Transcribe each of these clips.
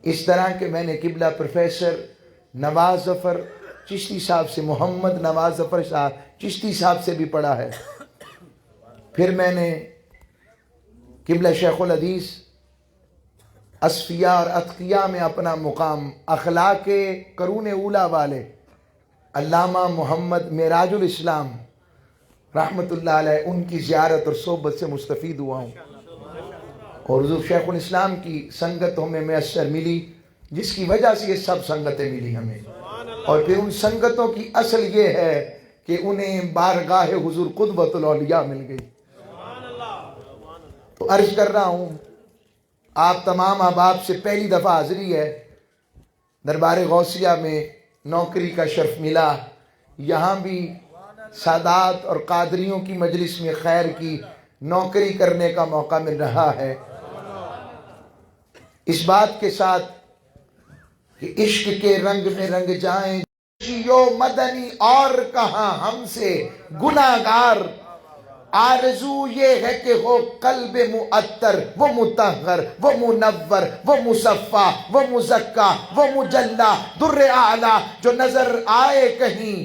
اس طرح کہ میں نے قبلہ پروفیسر نواز ظفر چشتی صاحب سے، محمد نواز ظفر صاحب چشتی صاحب سے بھی پڑھا ہے. پھر میں نے قبلہ شیخ الحدیث اصفیاء اور اتقیاء میں اپنا مقام اخلاق قرون اولا والے علامہ محمد معراج الاسلام رحمۃ اللہ علیہ ان کی زیارت اور صحبت سے مستفید ہوا ہوں، اور حضور شیخ الاسلام کی سنگت ہمیں میسر ملی، جس کی وجہ سے یہ سب سنگتیں ملی ہمیں. اور پھر ان سنگتوں کی اصل یہ ہے کہ انہیں بارگاہ حضور قدوۃ الاولیاء مل گئی. تو عرض کر رہا ہوں، آپ تمام احباب سے پہلی دفعہ حاضری ہے. دربار غوثیہ میں نوکری کا شرف ملا، یہاں بھی سادات اور قادریوں کی مجلس میں خیر کی نوکری کرنے کا موقع مل رہا ہے. اس بات کے ساتھ کہ عشق کے رنگ میں رنگ جائیں جیو مدنی اور کہاں ہم سے گناہگار، آرزو یہ ہے کہ ہو قلب معطر، وہ مطہر، وہ منور، وہ مصفا، وہ مزکا، وہ مجلا، در اعلیٰ جو نظر آئے کہیں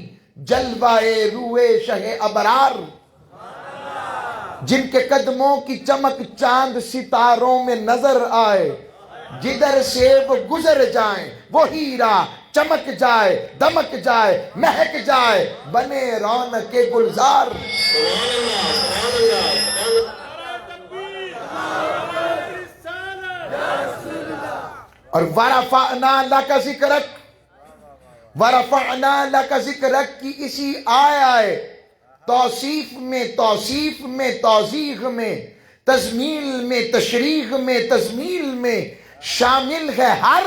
جلوائے روئے شہ ابرار، جن کے قدموں کی چمک چاند ستاروں میں نظر آئے، جدھر سے وہ گزر جائیں وہ ہیرا چمک جائے، دمک جائے، مہک جائے، بنے رونق گلزار. اور وَرَفَعْنَا لَكَ ذِكْرَكَ، وَرَفَعْنَا لَكَ ذِكْرَكَ کی اسی آئے توصیف میں، توصیف میں، توضیح میں، تزمیل میں، تشریح میں، تزمیل میں شامل ہے ہر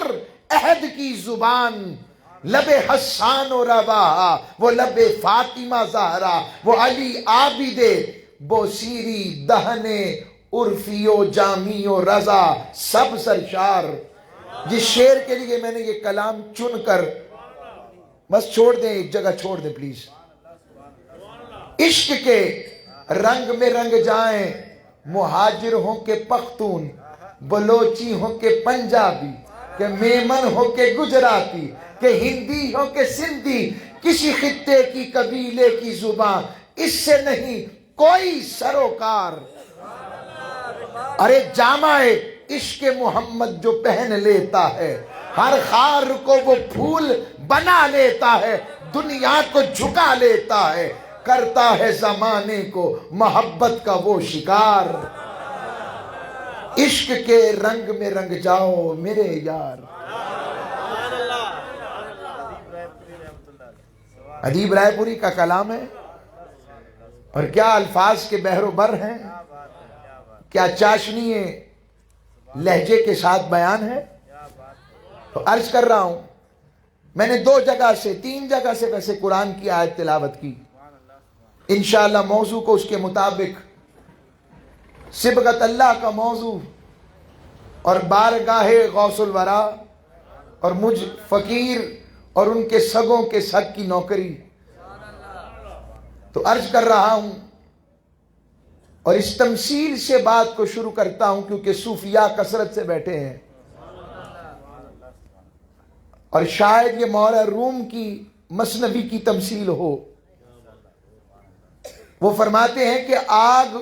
عہد کی زبان. لب حسان و روا، وہ لب فاطمہ زہرا، وہ علی عابد بوسیری، دہن عرفی و جامی و رضا سب سرشار. جس شعر کے لیے میں نے یہ کلام چن کر بس چھوڑ دیں، ایک جگہ چھوڑ دیں پلیز. عشق کے رنگ میں رنگ جائیں، مہاجر ہوں کہ پختون، بلوچی ہوں کہ پنجابی، کہ میمن ہو کہ گجراتی، کہ ہندی ہو کہ سندھی، کسی خطے کی قبیلے کی زبان اس سے نہیں کوئی سروکار. ارے جامع عشق محمد جو پہن لیتا ہے، ہر خار کو وہ پھول بنا لیتا ہے، دنیا کو جھکا لیتا ہے، کرتا ہے زمانے کو محبت کا وہ شکار. عشق کے رنگ میں رنگ جاؤ میرے یار. ادیب رائے پوری کا کلام ہے، اور کیا الفاظ کے بحر و بر ہیں، کیا چاشنی لہجے کے ساتھ بیان ہے. تو عرض کر رہا ہوں، میں نے 2 جگہ سے 3 جگہ سے ویسے قرآن کی آیت تلاوت کی. انشاءاللہ موضوع کو اس کے مطابق صبغت اللہ کا موضوع اور بارگاہ غوث الورا اور مجھ فقیر اور ان کے سگوں کے سگ کی نوکری. تو عرض کر رہا ہوں، اور اس تمثیل سے بات کو شروع کرتا ہوں کیونکہ صوفیاء کثرت سے بیٹھے ہیں، اور شاید یہ مولا روم کی مثنوی کی تمثیل ہو. وہ فرماتے ہیں کہ آگ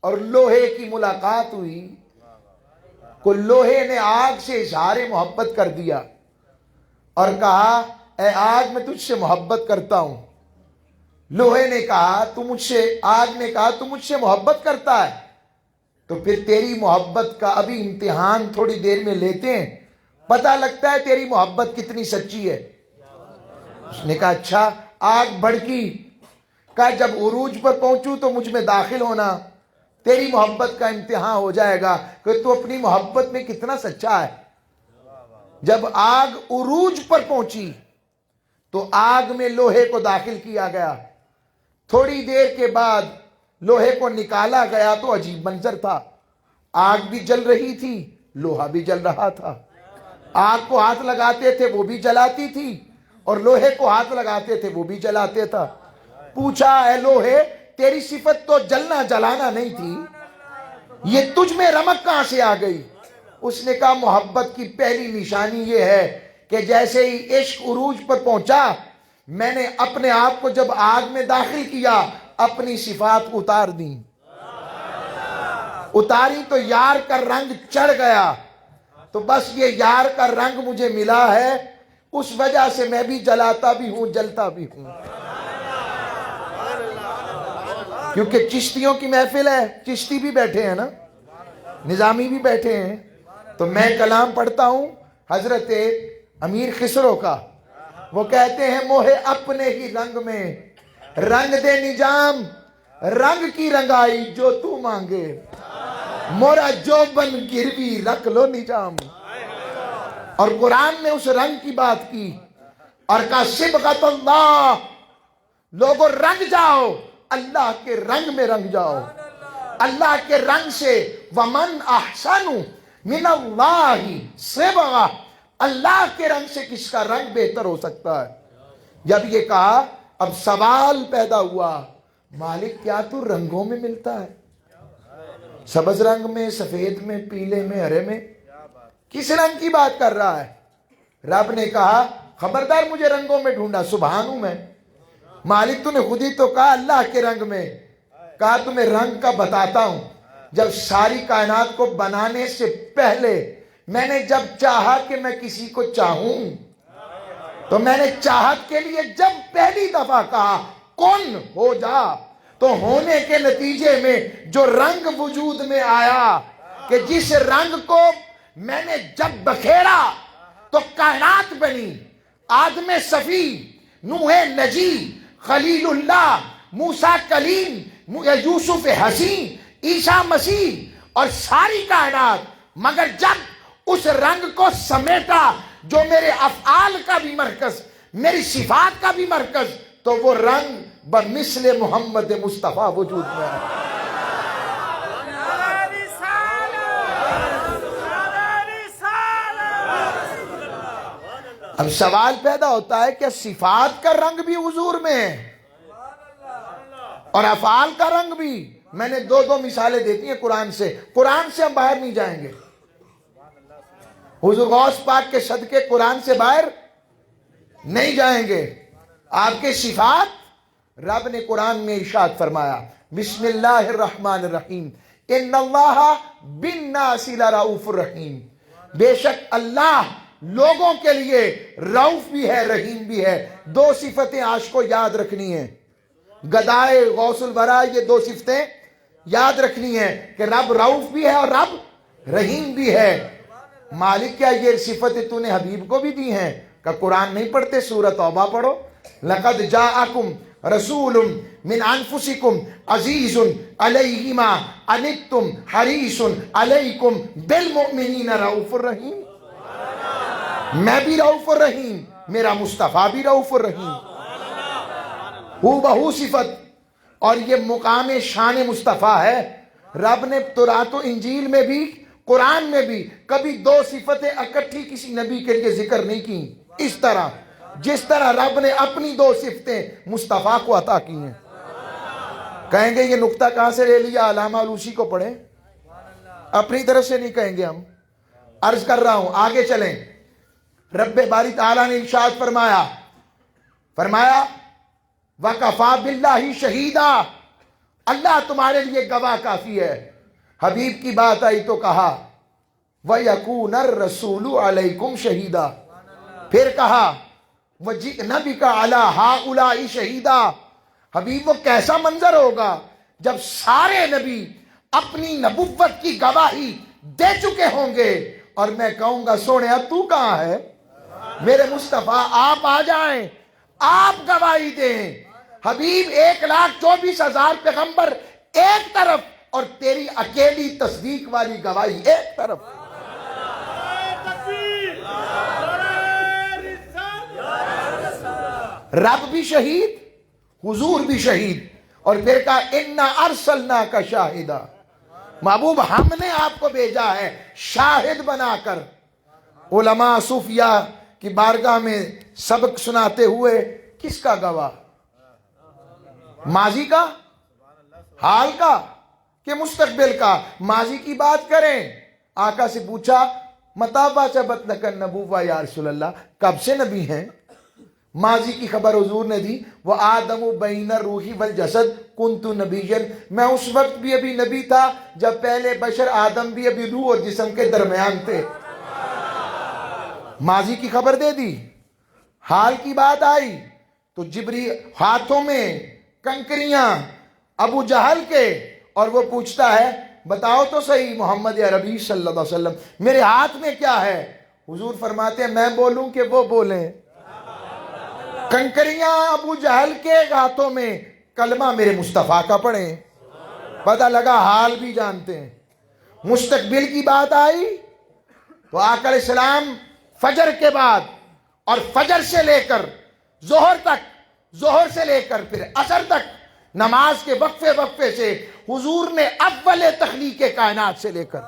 اور لوہے کی ملاقات ہوئی، کو لوہے نے آگ سے اظہار محبت کر دیا اور کہا اے آگ میں تجھ سے محبت کرتا ہوں. لوہے نے کہا تو مجھ سے، آگ نے کہا تو مجھ سے محبت کرتا ہے تو پھر تیری محبت کا ابھی امتحان تھوڑی دیر میں لیتے ہیں، پتہ لگتا ہے تیری محبت کتنی سچی ہے. اس نے کہا اچھا. آگ بھڑکی، کہا جب عروج پر پہنچوں تو مجھ میں داخل ہونا، تیری محبت کا امتحان ہو جائے گا کہ تو اپنی محبت میں کتنا سچا ہے. جب آگ عروج پر پہنچی تو آگ میں لوہے کو داخل کیا گیا. تھوڑی دیر کے بعد لوہے کو نکالا گیا تو عجیب منظر تھا. آگ بھی جل رہی تھی، لوہا بھی جل رہا تھا. آگ کو ہاتھ لگاتے تھے وہ بھی جلاتی تھی، اور لوہے کو ہاتھ لگاتے تھے وہ بھی جلاتے تھا. پوچھا اے لوہے تیری صفت تو جلنا جلانا نہیں تھی، یہ تجھ میں رمق کہاں سے آ گئی؟ اس نے کہا محبت کی پہلی نشانی یہ ہے کہ جیسے ہی عشق عروج پر پہنچا میں نے اپنے آپ کو جب آگ میں داخل کیا اپنی صفات اتار دیں، اتاری تو یار کا رنگ چڑھ گیا، تو بس یہ یار کا رنگ مجھے ملا ہے، اس وجہ سے میں بھی جلاتا بھی ہوں جلتا بھی ہوں۔ کیونکہ چشتیوں کی محفل ہے، چشتی بھی بیٹھے ہیں نا، نظامی بھی بیٹھے ہیں، تو میں کلام پڑھتا ہوں حضرت امیر خسرو کا، وہ کہتے ہیں موہے اپنے ہی رنگ میں رنگ دے نجام، رنگ کی رنگائی جو تو مانگے، مورا جو بن گروی رکھ لو نجام۔ اور قرآن نے اس رنگ کی بات کی اور کہا صبغت اللہ، لوگوں رنگ جاؤ، اللہ کے رنگ میں رنگ جاؤ، اللہ کے رنگ سے ومن احسن من اللہ صبغہ، اللہ کے رنگ سے کس کا رنگ بہتر ہو سکتا ہے؟ جب یہ کہا اب سوال پیدا ہوا، مالک کیا تو رنگوں میں ملتا ہے؟ سبز رنگ میں، سفید میں، پیلے میں، ہرے میں، کس رنگ کی بات کر رہا ہے؟ رب نے کہا خبردار مجھے رنگوں میں ڈھونڈا، سبحان ہوں میں، مالک تو نے خود ہی تو کہا اللہ کے رنگ میں، کہا تمہیں رنگ کا بتاتا ہوں، جب ساری کائنات کو بنانے سے پہلے میں نے جب چاہا کہ میں کسی کو چاہوں تو میں نے چاہت کے لیے جب پہلی دفعہ کہا کون ہو جا، تو ہونے کے نتیجے میں جو رنگ وجود میں آیا کہ جس رنگ کو میں نے جب بکھیرا تو کائنات بنی، آدم صفی، نوح نجی، خلیل اللہ، موسیٰ کلیم، یوسف حسین، عیسیٰ مسیح اور ساری کائنات، مگر جب اس رنگ کو سمیٹا جو میرے افعال کا بھی مرکز، میری صفات کا بھی مرکز، تو وہ رنگ بمثل محمد مصطفیٰ وجود میں ہے۔ اب سوال پیدا ہوتا ہے کہ صفات کا رنگ بھی حضور میں ہے اور افعال کا رنگ بھی۔ میں نے دو مثالیں دیتی ہیں قرآن سے ہم باہر نہیں جائیں گے، حضور غوث پاک کے صدقے قرآن سے باہر نہیں جائیں گے۔ آپ کے صفات رب نے قرآن میں ارشاد فرمایا بسم اللہ الرحمن الرحیم ان اللہ بالناس لرؤوف الرحیم، بے شک اللہ لوگوں کے لیے رؤوف بھی ہے رحیم بھی ہے۔ دو صفتیں عاشق کو یاد رکھنی ہیں، گدائے غوث الورا، یہ دو صفتیں یاد رکھنی ہیں کہ رب رؤوف بھی ہے اور رب رحیم بھی ہے۔ مالک کیا یہ صفتیں تو نے حبیب کو بھی دی ہیں؟ کہ قرآن نہیں پڑھتے؟ سورہ توبہ پڑھو، لقد جاءکم رسول من انفسکم عزیز علیہ ما عنتم حریص علیکم بالمؤمنین رؤوف الرحیم۔ میں بھی رؤوف الرحیم، میرا مصطفیٰ بھی رؤوف الرحیم، ہو بہو صفت، اور یہ مقام شان مصطفیٰ ہے۔ رب نے تورات و انجیل میں بھی قرآن میں بھی کبھی دو صفتیں اکٹھی کسی نبی کے لیے ذکر نہیں کی، اس طرح جس طرح رب نے اپنی دو صفتیں مصطفیٰ کو عطا کی ہیں۔ کہیں گے یہ نقطہ کہاں سے لے لیا؟ علامہ علوسی کو پڑھیں، اپنی طرف سے نہیں کہیں گے ہم۔ عرض کر رہا ہوں آگے چلیں۔ رب باری تعالیٰ نے ارشاد فرمایا وَكَفَى بِاللَّهِ شَهِيدًا، اللہ تمہارے لیے گواہ کافی ہے۔ حبیب کی بات آئی تو کہا وَيَكُونَ الرَّسُولُ عَلَيْكُمْ شَهِيدًا، پھر کہا وَجِئْنَا بِكَ عَلَىٰ هَٰؤُلَاءِ شَهِيدًا۔ حبیب وہ کیسا منظر ہوگا جب سارے نبی اپنی نبوت کی گواہی دے چکے ہوں گے اور میں کہوں گا سونے اب تو کہاں ہے؟ میرے مصطفیٰ آپ آ جائیں، آپ گواہی دیں۔ حبیب 1,24,000 پیغمبر ایک طرف اور تیری اکیلی تصدیق والی گواہی ایک طرف۔ رب بھی شہید، حضور بھی شہید، اور پھر کہا اِنَّا أَرْسَلْنَاكَ شَاهِدًا، محبوب ہم نے آپ کو بھیجا ہے شاہد بنا کر۔ علماء صوفیہ کی بارگاہ میں سبق سناتے ہوئے کس کا گواہ؟ ماضی کا، حال کا کہ مستقبل کا؟ ماضی کی بات کریں آقا سے پوچھا متا باچبت لکن نبوہ یا رسول اللہ، کب سے نبی ہیں؟ ماضی کی خبر حضور نے دی، وہ آدم بین الروحی والجسد کنت نبیا، میں اس وقت بھی ابھی نبی تھا جب پہلے بشر آدم بھی ابھی روح اور جسم کے درمیان تھے۔ ماضی کی خبر دے دی۔ حال کی بات آئی تو جبریل ہاتھوں میں کنکریاں ابو جہل کے، اور وہ پوچھتا ہے بتاؤ تو صحیح محمد عربی صلی اللہ علیہ وسلم میرے ہاتھ میں کیا ہے؟ حضور فرماتے ہیں میں بولوں کہ وہ بولیں؟ کنکریاں ابو جہل کے ہاتھوں میں، کلمہ میرے مصطفیٰ کا پڑھیں۔ پتہ لگا حال بھی جانتے ہیں۔ مستقبل کی بات آئی تو آقا علیہ السلام فجر کے بعد اور فجر سے لے کر ظہر تک، ظہر سے لے کر پھر عصر تک نماز کے وقفے سے حضور نے اول تخلیق کائنات سے لے کر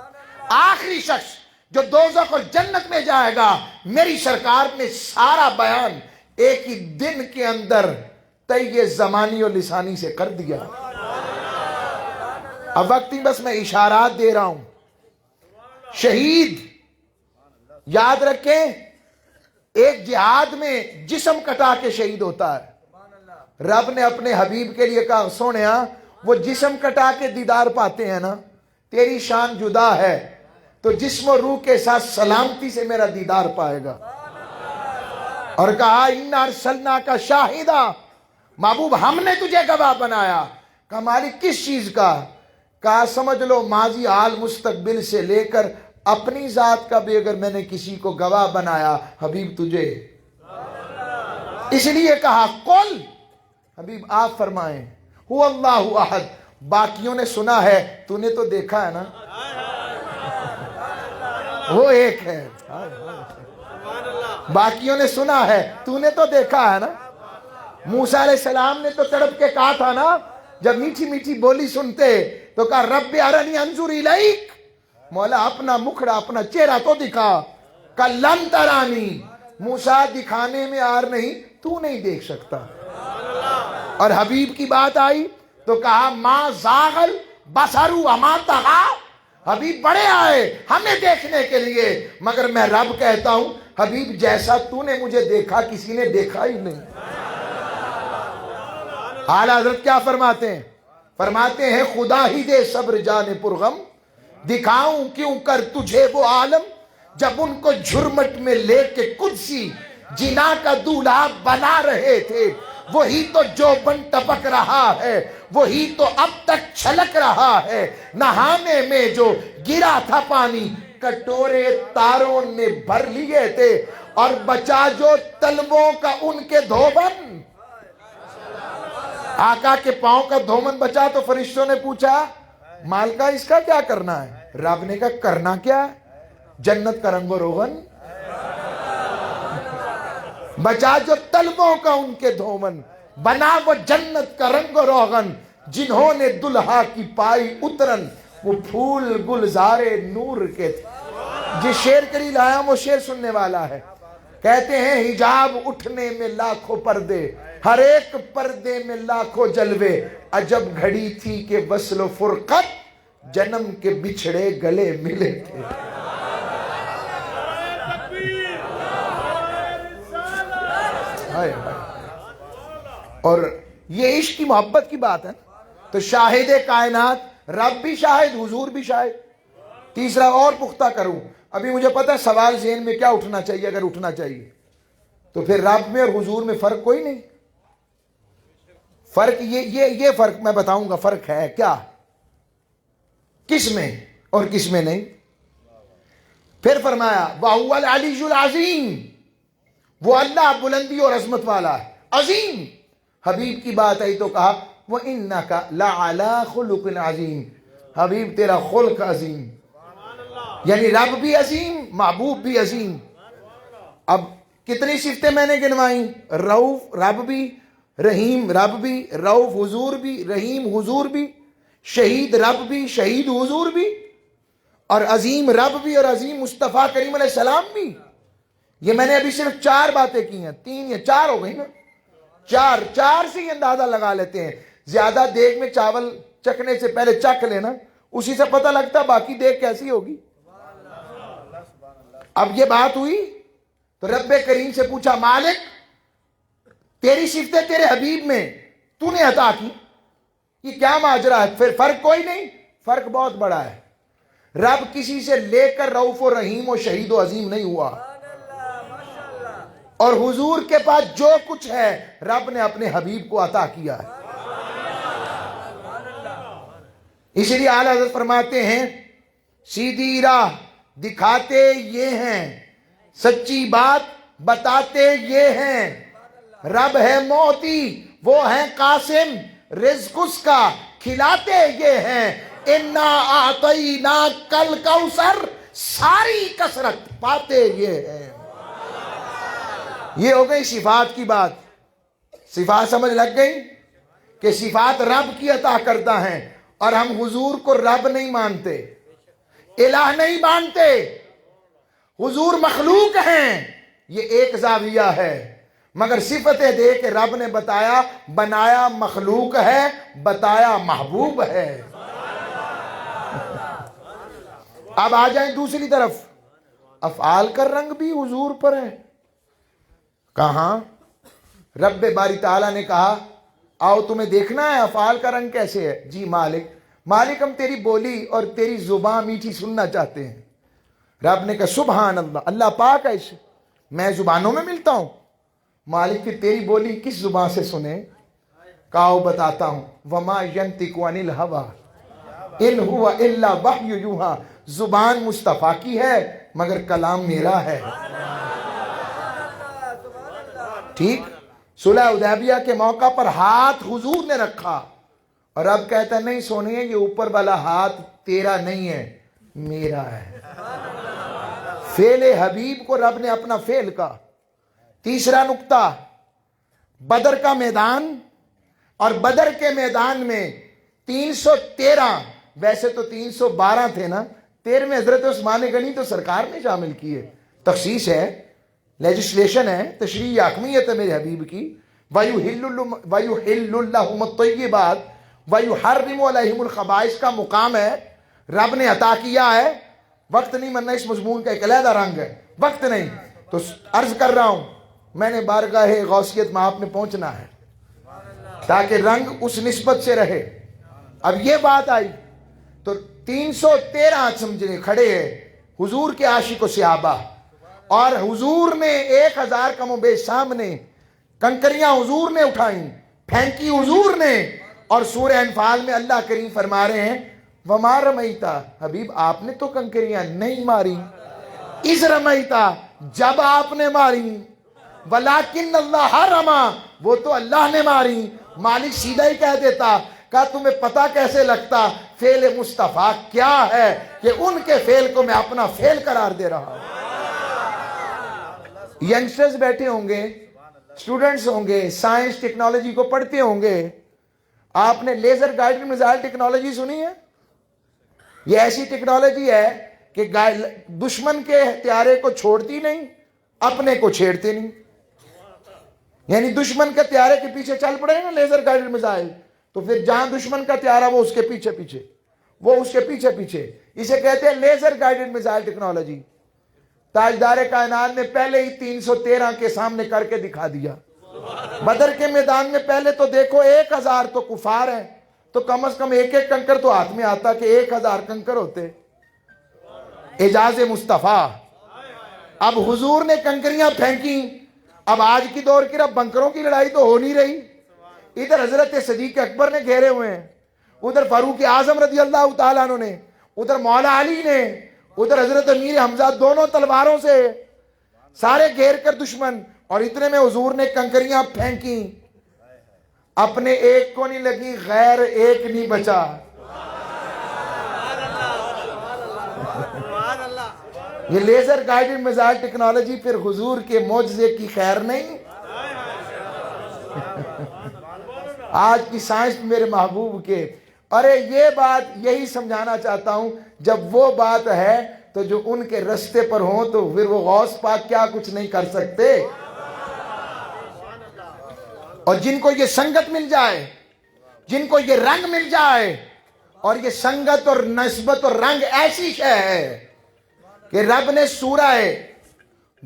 آخری شخص جو دوزخ اور جنت میں جائے گا، میری سرکار نے سارا بیان ایک ہی دن کے اندر طی زمانی اور لسانی سے کر دیا۔ اب وقت ہی بس میں اشارات دے رہا ہوں۔ شہید یاد رکھیں، ایک جہاد میں جسم کٹا کے شہید ہوتا ہے۔ رب نے اپنے حبیب کے لیے کہا سونیا وہ جسم کٹا کے دیدار پاتے ہیں نا، تیری شان جدا ہے تو جسم و روح کے ساتھ سلامتی سے میرا دیدار پائے گا۔ اور کہا اِنَّا أَرْسَلْنَاكَ شَاهِدًا، محبوب ہم نے تجھے گواہ بنایا۔ کہا مالک کس چیز کا؟ کہا سمجھ لو ماضی حال مستقبل سے لے کر اپنی ذات کا بھی اگر میں نے کسی کو گواہ بنایا حبیب تجھے۔ اس لیے کہا قل، حبیب آپ فرمائیں هو اللہ احد، باقیوں نے سنا ہے تو نے تو دیکھا ہے نا، وہ ایک ہے۔ باقیوں نے سنا ہے تو نے تو دیکھا ہے نا۔ موسیٰ علیہ السلام نے تو تڑپ کے کہا تھا نا، جب میٹھی میٹھی بولی سنتے تو کہا رب ارنی انظر الیک، مولا اپنا مکھڑا اپنا چہرہ تو دکھا۔ کہ لن ترانی، موسیٰ دکھانے میں آر نہیں، تو نہیں دیکھ سکتا۔ اور حبیب کی بات آئی تو کہا ما زاغل بصرو وما طغی، حبیب بڑے آئے ہمیں دیکھنے کے لیے، مگر میں رب کہتا ہوں حبیب جیسا تو نے مجھے دیکھا کسی نے دیکھا ہی نہیں۔ اعلیٰ حضرت کیا فرماتے ہیں؟ فرماتے ہیں خدا ہی دے صبر جان پرغم، دکھاؤں کیوں کر تجھے وہ عالم، جب ان کو جھرمٹ میں لے کے قدسی جنا کا دولہا بنا رہے تھے، وہی تو جو بن ٹپک رہا ہے، وہی تو اب تک چھلک رہا ہے، نہانے میں جو گرا تھا پانی کٹورے تاروں نے بھر لیے تھے، اور بچا جو تلووں کا ان کے دھوبن۔ آقا کے پاؤں کا دھومن بچا تو فرشتوں نے پوچھا مالکہ اس کا کیا کرنا ہے؟ رب نے کہا کرنا کیا ہے؟ جنت کا رنگ و روغن۔ بچا جو تلووں کا ان کے دھومن، بنا وہ جنت کا رنگ و روغن، جنہوں نے دلہا کی پائی اترن، وہ پھول گلزارے نور کے تھے۔ جس شعر کے لیے لایا وہ شعر سننے والا ہے۔ کہتے ہیں حجاب اٹھنے میں لاکھوں پردے، ہر ایک پردے میں لاکھوں جلوے، عجب گھڑی تھی کہ وصل و فرقت، جنم کے بچھڑے گلے ملے تھے۔ اور یہ عشق کی محبت کی بات ہے۔ تو شاہد کائنات، رب بھی شاہد، حضور بھی شاہد۔ تیسرا اور پختہ کروں، ابھی مجھے پتا ہے سوال ذہن میں کیا اٹھنا چاہیے، اگر اٹھنا چاہیے تو پھر رب میں اور حضور میں فرق کوئی نہیں۔ فرق یہ فرق میں بتاؤں گا، فرق ہے کیا، کس میں اور کس میں نہیں۔ پھر فرمایا وَهُوَ الْعَلِيُّ الْعَظِيمُ، وہ اللہ بلندی اور عظمت والا ہے، عظیم۔ حبیب کی بات آئی تو کہا وَإِنَّكَ لَعَلَىٰ خُلُقٍ عَظِيمٍ، حبیب تیرا خلق عظیم، یعنی رب بھی عظیم، محبوب بھی عظیم۔ اب کتنی صفتیں میں نے گنوائیں؟ رؤوف رب بھی، رحیم رب بھی، رؤوف حضور بھی، رحیم حضور بھی، شہید رب بھی، شہید حضور بھی، اور عظیم رب بھی، اور عظیم مصطفیٰ کریم علیہ السلام بھی۔ یہ میں نے ابھی صرف 4 باتیں کی ہیں، 3 یا 4 ہو گئی نا، 4 سے ہی اندازہ لگا لیتے ہیں۔ زیادہ دیگ میں چاول چکھنے سے پہلے چکھ لینا، اسی سے پتہ لگتا باقی دیگ کیسی ہوگی۔ اب یہ بات ہوئی تو رب کریم سے پوچھا مالک تیری صفتیں تیرے حبیب میں تو نے عطا کی، یہ کیا ماجرا ہے؟ پھر فرق کوئی نہیں، فرق بہت بڑا ہے. رب کسی سے لے کر رؤوف و رحیم و شہید و عظیم نہیں ہوا، اور حضور کے پاس جو کچھ ہے رب نے اپنے حبیب کو عطا کیا ہے. اس لیے اعلیٰ حضرت فرماتے ہیں سیدھی راہ دکھاتے یہ ہیں، سچی بات بتاتے یہ ہیں، رب ہے موتی وہ ہے قاسم، رزق اس کا کھلاتے یہ ہیں، انا اعطینا کل کوثر، ساری کثرت پاتے یہ ہیں. یہ ہو گئی صفات کی بات. صفات سمجھ لگ گئی کہ صفات رب کی عطا کرتا ہے، اور ہم حضور کو رب نہیں مانتے، الہ نہیں مانتے، حضور مخلوق ہیں. یہ ایک زاویہ ہے، مگر صفتیں دے کے رب نے بتایا بنایا مخلوق ہے، بتایا محبوب ہے. اب آ جائیں دوسری طرف، افعال کا رنگ بھی حضور پر ہے. کہاں؟ رب باری تعالیٰ نے کہا آؤ تمہیں دیکھنا ہے افعال کا رنگ کیسے ہے. جی مالک ہم تیری بولی اور تیری زبان میٹھی سننا چاہتے ہیں. رب نے کہا سبحان اللہ، اللہ پاک ہے اس سے، میں زبانوں میں ملتا ہوں. مالک کی تیری بولی کس زبان سے سنے؟ کہو بتاتا ہوں، وما ینطق عن الہوی ان ہوا الا وحی یوحی. زبان مصطفیٰ کی ہے مگر کلام میرا ہے. ٹھیک. صلح حدیبیہ کے موقع پر ہاتھ حضور نے رکھا، اور اب کہتا نہیں سونیے یہ اوپر والا ہاتھ تیرا نہیں ہے میرا ہے. فعل حبیب کو رب نے اپنا فعل کہا. تیسرا نقطہ، بدر کا میدان، اور بدر کے میدان میں 313، ویسے تو 312 تھے نا، 13 حضرت عثمان غنی تو سرکار نے شامل کیے. تخصیص ہے، لیجسلیشن ہے، تشریع حاکمیت ہے میرے حبیب کی. وَيُحِلُّ اللَّهُمُ الطَّيِّبَاتِ وَيُحَرِّمُ عَلَيْهِمُ الْخَبَائِثَ کا مقام ہے، رب نے عطا کیا ہے. وقت نہیں مرنا، اس مضمون کا ایک علیحدہ رنگ ہے، وقت نہیں تو عرض کر رہا ہوں میں نے بارگاہ غوثیت مآب میں پہنچنا ہے تاکہ رنگ اس نسبت سے رہے. اب یہ بات آئی تو 313 سمجھنے کھڑے ہیں حضور کے عاشق و صحابہ، اور حضور نے 1000 کم و بیش سامنے، کنکریاں حضور نے اٹھائیں، پھینکی حضور نے. اور سورہ انفال میں اللہ کریم فرما رہے ہیں وما رمیتا، حبیب آپ نے تو کنکریاں نہیں ماری، اذ رمیتا جب آپ نے ماری، ولیکن اللہ رما وہ تو اللہ نے ماری. مالک سیدھا ہی کہہ دیتا، کہا تمہیں پتہ کیسے لگتا فعل مصطفیٰ کیا ہے کہ ان کے فعل کو میں اپنا فعل قرار دے رہا ہوں. ینگسٹرز بیٹھے ہوں گے، اسٹوڈنٹس ہوں گے، سائنس ٹیکنالوجی کو پڑھتے ہوں گے. آپ نے لیزر گائیڈڈ میزائل ٹیکنالوجی سنی ہے؟ یہ ایسی ٹیکنالوجی ہے کہ دشمن کے ہتھیارے کو چھوڑتی نہیں، اپنے کو چھیڑتے نہیں. یعنی دشمن کے ہتھیارے کے پیچھے چل پڑے نا لیزر گائیڈڈ میزائل، تو پھر جہاں دشمن کا ہتھیارہ وہ اس کے پیچھے پیچھے، وہ اس کے پیچھے پیچھے. اسے کہتے ہیں لیزر گائیڈڈ میزائل ٹیکنالوجی. تاجدار کائنات نے پہلے ہی 313 کے سامنے کر کے دکھا دیا. بدر کے میدان میں پہلے تو دیکھو 1000 تو کفار ہیں، تو کم از کم ایک ایک کنکر تو ہاتھ میں آتا کہ 1000 کنکر ہوتے. اعجاز مصطفیٰ. اب حضور نے کنکریاں پھینکی. اب آج کی دور کی رب بنکروں کی لڑائی تو ہو نہیں رہی. ادھر حضرت صدیق اکبر نے گھیرے ہوئے ہیں، ادھر فاروق اعظم رضی اللہ تعالیٰ عنہ نے، ادھر مولا علی نے، ادھر حضرت امیر حمزہ، دونوں تلواروں سے سارے گھیر کر دشمن. اور اتنے میں حضور نے کنکریاں پھینکی، اپنے ایک کو نہیں لگی، غیر ایک نہیں بچا. یہ لیزر گائیڈڈ میزائل ٹیکنالوجی پھر حضور کے معجزے کی خیر نہیں. آج کی سائنس میرے محبوب کے. ارے یہ بات یہی سمجھانا چاہتا ہوں، جب وہ بات ہے تو جو ان کے رستے پر ہوں تو پھر وہ غوث پاک کیا کچھ نہیں کر سکتے. اور جن کو یہ سنگت مل جائے، جن کو یہ رنگ مل جائے، اور یہ سنگت اور نسبت اور رنگ ایسی شے ہے کہ رب نے سورہ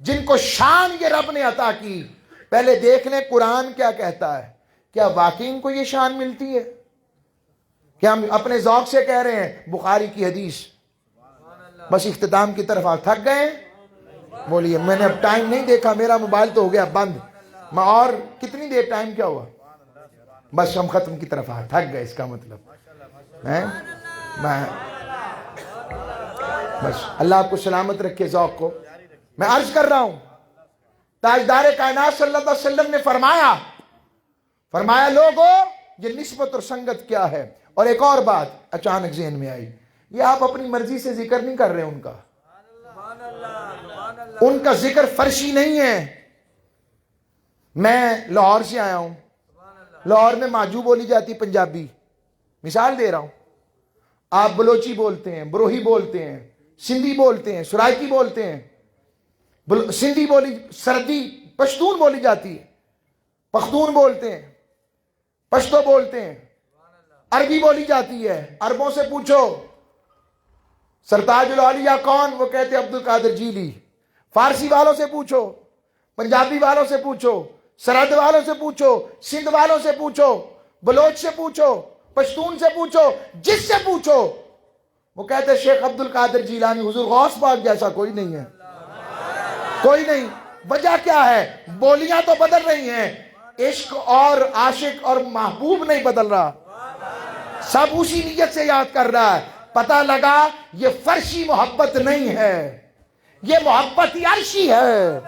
جن کو شان یہ رب نے عطا کی، پہلے دیکھ لیں قرآن کیا کہتا ہے. کیا واقعی ان کو یہ شان ملتی ہے؟ کیا ہم اپنے ذوق سے کہہ رہے ہیں بخاری کی حدیث؟ بس اختتام کی طرف آپ تھک گئے. بولیے میں نے اب ٹائم نہیں دیکھا، میرا موبائل تو ہو گیا بند. میں اور کتنی دیر، ٹائم کیا ہوا؟ بس ہم ختم کی طرف تھک گئے. اس کا مطلب ہے میں بس اللہ آپ کو سلامت رکھے ذوق کو. میں عرض کر رہا ہوں تاجدار کائنات صلی اللہ علیہ وسلم نے فرمایا لوگو یہ نسبت اور سنگت کیا ہے. اور ایک اور بات اچانک ذہن میں آئی، یہ آپ اپنی مرضی سے ذکر نہیں کر رہے ان کا ذکر فرشی نہیں ہے. میں لاہور سے آیا ہوں، لاہور میں ماجو بولی جاتی پنجابی، مثال دے رہا ہوں. آپ بلوچی بولتے ہیں، بروہی بولتے ہیں، سندھی بولتے ہیں، سرائکی بولتے ہیں. سندھی بولی سردی پشتون بولی جاتی ہے، پختون بولتے ہیں، پشتو بولتے ہیں. عربی بولی جاتی ہے. عربوں سے پوچھو سرتاج الاولیاء کون، وہ کہتے عبد القادر جیلی. فارسی والوں سے پوچھو، پنجابی والوں سے پوچھو، سرحد والوں سے پوچھو، سندھ والوں سے پوچھو، بلوچ سے پوچھو، پشتون سے پوچھو، جس سے پوچھو وہ کہتے شیخ عبد القادر جیلانی. حضور غوث پاک جیسا کوئی نہیں ہے، کوئی نہیں. وجہ کیا ہے؟ بولیاں تو بدل رہی ہیں، عشق اور عاشق اور محبوب نہیں بدل رہا. سب اسی نیت سے یاد کر رہا ہے. پتہ لگا یہ فرشی محبت نہیں ہے، یہ محبت عرشی ہے.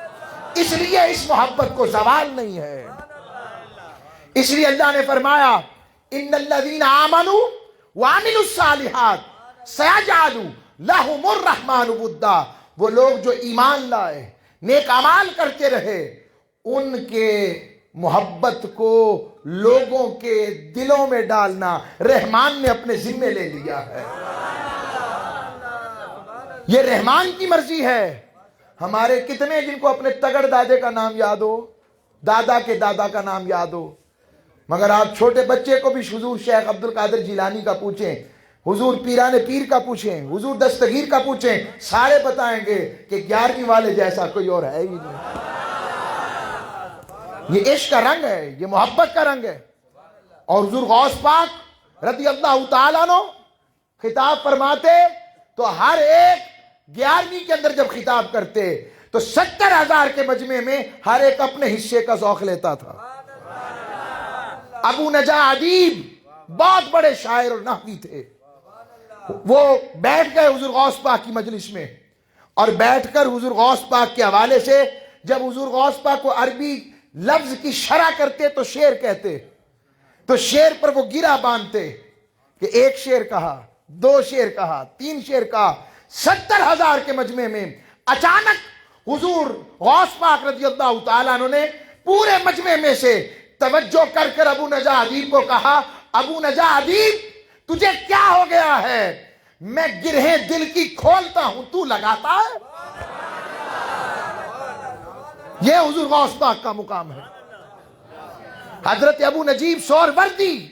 اس لیے اس محبت کو زوال نہیں ہے. اس لیے اللہ نے فرمایا ان الذین آمنوا وعملوا الصالحات سیجعل لهم الرحمن ودا. وہ لوگ جو ایمان لائے، نیک اعمال کرتے رہے، ان کے محبت کو لوگوں کے دلوں میں ڈالنا رحمان نے اپنے ذمے لے لیا ہے. یہ رحمان کی مرضی ہے. ہمارے کتنے جن کو اپنے تگڑ دادے کا نام یاد ہو، دادا کے دادا کا نام یاد ہو، مگر آپ چھوٹے بچے کو بھی حضور شیخ عبد القادر جیلانی کا پوچھیں، حضور پیران پیر کا پوچھیں، حضور دستگیر کا پوچھیں، سارے بتائیں گے کہ 11ویں والے جیسا کوئی اور ہے ہی نہیں. یہ عشق کا رنگ ہے، یہ محبت کا رنگ ہے. اور حضور غوث پاک رضی اللہ تعالیٰ عنہ خطاب فرماتے تو ہر ایک 11ویں کے اندر جب خطاب کرتے تو 70,000 کے مجمع میں ہر ایک اپنے حصے کا ذوق لیتا تھا. ابو نجا ادیب بہت بڑے شاعر اور نحوی تھے. وہ بیٹھ گئے حضور غوث پاک کی مجلس میں، اور بیٹھ کر حضور غوث پاک کے حوالے سے جب حضور غوث پاک کو عربی لفظ کی شرح کرتے تو شعر کہتے، تو شعر پر وہ گرہ باندھتے کہ ایک شعر کہا، 2 شعر کہا، 3 شعر کہا. 70,000 کے مجمع میں اچانک حضور غوث پاک رضی اللہ تعالیٰ عنہ نے پورے مجمع میں سے توجہ کر کر ابو نجا ادیب کو کہا، ابو نجا ادیب تجھے کیا ہو گیا ہے؟ میں گرہیں دل کی کھولتا ہوں، تو لگاتا ہے. یہ حضور غوث پاک کا مقام ہے. حضرت ابو نجیب سہروردی،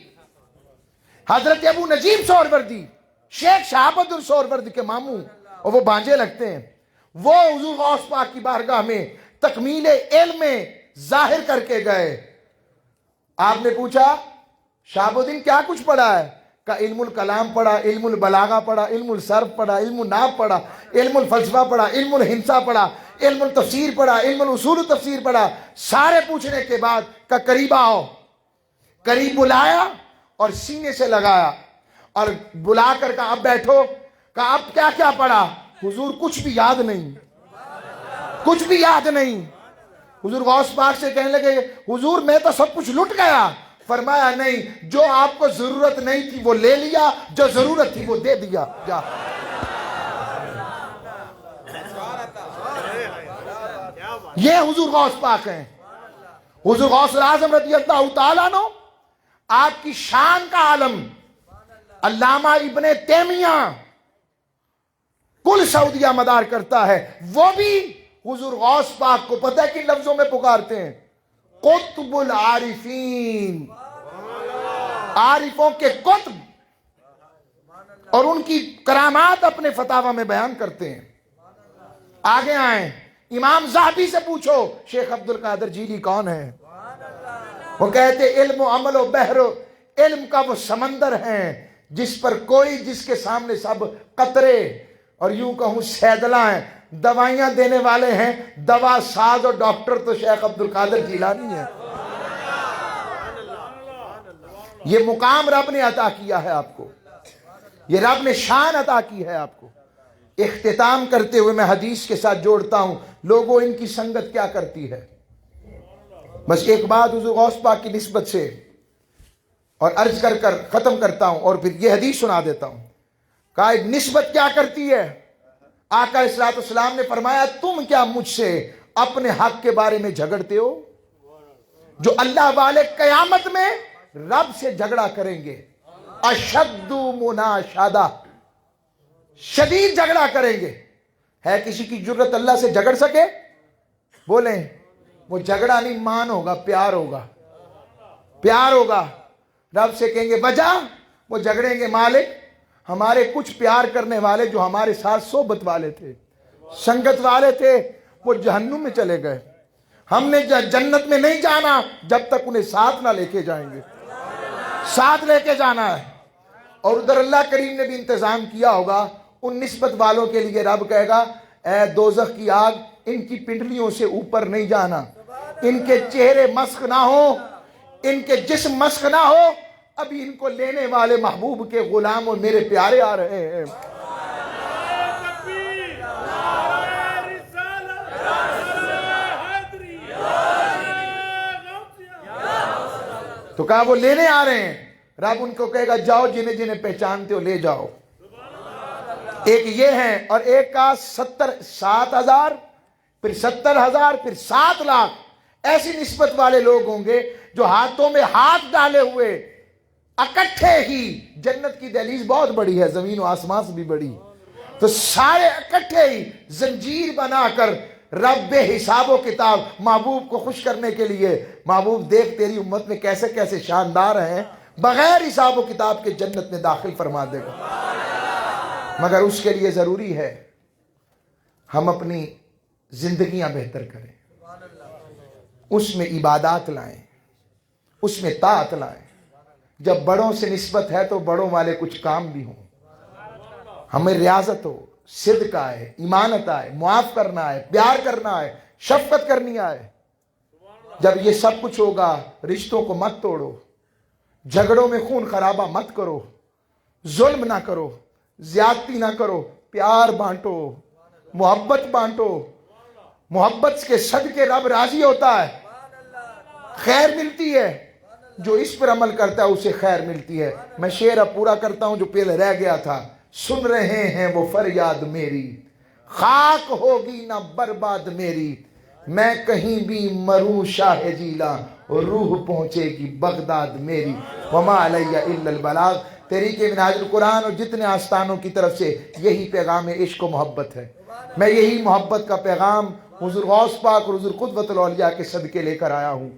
حضرت ابو نجیب سہروردی شیخ شہاب الدین سہروردی کے ماموں اور وہ بھانجے لگتے ہیں. وہ حضور غوث پاک کی بارگاہ میں تکمیل علم میں ظاہر کر کے گئے. آپ نے پوچھا شہاب الدین کیا کچھ پڑھا ہے؟ کا علم الکلام پڑھا، علم البلاغہ پڑھا، علم الصرف پڑھا، علم النحو پڑھا، علم الفلسفہ پڑھا، علم الہندسہ پڑھا، علم التفسیر پڑھا، علم الاصول التفسیر پڑھا. سارے پوچھنے کے بعد کہ قریب آؤ. قریب بلایا اور سینے سے لگایا اور بلا کر کہا اب بیٹھو. کہا اب کیا کیا پڑھا؟ حضور کچھ بھی یاد نہیں، کچھ بھی یاد نہیں. حضور غوث پاک سے کہنے لگے حضور میں تو سب کچھ لٹ گیا. فرمایا نہیں، جو آپ کو ضرورت نہیں تھی وہ لے لیا، جو ضرورت تھی وہ دے دیا. جا. یہ حضور غوث پاک ہیں. حضور غوث اعظم رضی اللہ تعالیٰ عنہ آپ کی شان کا عالم علامہ ابن تیمیہ کل سعودیہ مدار کرتا ہے. وہ بھی حضور غوث پاک کو پتہ ہے کن لفظوں میں پکارتے ہیں؟ قطب العارفین، عارفوں کے قطب، اور ان کی کرامات اپنے فتاوی میں بیان کرتے ہیں. آگے آئیں امام ذہبی سے پوچھو شیخ عبد القادر جیلی کون ہے؟ وہ کہتے علم و عمل و بحر و علم کا وہ سمندر ہیں جس پر کوئی، جس کے سامنے سب قطرے اور یوں کہوں سیدلاں ہیں، دوائیاں دینے والے ہیں، دوا ساز اور ڈاکٹر تو شیخ عبد القادر جیلانی ہے۔ یہ مقام رب نے عطا کیا ہے آپ کو، یہ رب نے شان عطا کی ہے آپ کو۔ اختتام کرتے ہوئے میں حدیث کے ساتھ جوڑتا ہوں، لوگوں ان کی سنگت کیا کرتی ہے۔ بس ایک بات حضور غوث پاک کی نسبت سے اور عرض کر کر ختم کرتا ہوں اور پھر یہ حدیث سنا دیتا ہوں۔ کہا نسبت کیا کرتی ہے؟ آقا علیہ الصلوۃ والسلام نے فرمایا تم کیا مجھ سے اپنے حق کے بارے میں جھگڑتے ہو؟ جو اللہ والے قیامت میں رب سے جھگڑا کریں گے، اشد مناشدہ، شدید جھگڑا کریں گے۔ ہے کسی کی جرت اللہ سے جھگڑ سکے؟ بولیں، وہ جھگڑا نہیں، مان ہوگا، پیار ہوگا، پیار ہوگا۔ رب سے کہیں گے وجہ، وہ جھگڑیں گے مالک ہمارے کچھ پیار کرنے والے جو ہمارے ساتھ صحبت والے تھے، سنگت والے تھے، وہ جہنم میں چلے گئے، ہم نے جنت میں نہیں جانا جب تک انہیں ساتھ نہ لے کے جائیں گے، ساتھ لے کے جانا ہے۔ اور ادھر اللہ کریم نے بھی انتظام کیا ہوگا ان نسبت والوں کے لیے، رب کہے گا اے دوزخ کی آگ، ان کی پنڈلیوں سے اوپر نہیں جانا، ان کے چہرے مسخ نہ ہو، ان کے جسم مسخ نہ ہو، ابھی ان کو لینے والے محبوب کے غلام اور میرے پیارے آ رہے ہیں۔ تو کہا وہ لینے آ رہے ہیں، رب ان کو کہے گا جاؤ جنہیں جنہیں پہچانتے ہو لے جاؤ۔ ایک یہ ہے اور ایک کا 7,000 پھر 70,000 پھر 7 لاکھ ایسی نسبت والے لوگ ہوں گے جو ہاتھوں میں ہاتھ ڈالے ہوئے اکٹھے ہی، جنت کی دہلیز بہت بڑی ہے، زمین و آسمان سے بھی بڑی، تو سارے اکٹھے ہی زنجیر بنا کر رب بے حساب و کتاب محبوب کو خوش کرنے کے لیے، محبوب دیکھ تیری امت میں کیسے کیسے شاندار ہیں، بغیر حساب و کتاب کے جنت میں داخل فرما دے گا۔ مگر اس کے لیے ضروری ہے ہم اپنی زندگیاں بہتر کریں، اس میں عبادات لائیں، اس میں طاعت لائیں۔ جب بڑوں سے نسبت ہے تو بڑوں والے کچھ کام بھی ہوں، ہمیں ریاضت ہو، صدق آئے، ایمانت آئے، معاف کرنا آئے، پیار کرنا آئے، شفقت کرنی آئے۔ جب یہ سب کچھ ہوگا، رشتوں کو مت توڑو، جھگڑوں میں خون خرابہ مت کرو، ظلم نہ کرو، زیادتی نہ کرو، پیار بانٹو، محبت بانٹو۔ محبت کے صدقے رب راضی ہوتا ہے، خیر ملتی ہے، جو اس پر عمل کرتا ہے اسے خیر ملتی ہے۔ میں شعر اب پورا کرتا ہوں جو پہلے رہ گیا تھا۔ سن رہے ہیں وہ فریاد میری، خاک ہوگی نہ برباد میری، میں کہیں بھی مروں شاہ جیلا، روح پہنچے گی بغداد میری، وما علیہ الا البلاغ۔ تحریک منہاج القرآن اور جتنے آستانوں کی طرف سے یہی پیغام عشق و محبت ہے۔ میں یہی محبت کا پیغام حضور غوث پاک اور حضور قدوۃ الاولیاء کے صدقے لے کر آیا ہوں،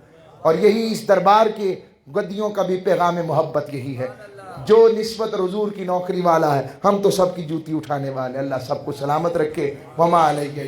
اور یہی اس دربار کے گدیوں کا بھی پیغام محبت یہی ہے۔ جو نسبت اور حضور کی نوکری والا ہے، ہم تو سب کی جوتی اٹھانے والے۔ اللہ سب کو سلامت رکھے، وما علیہ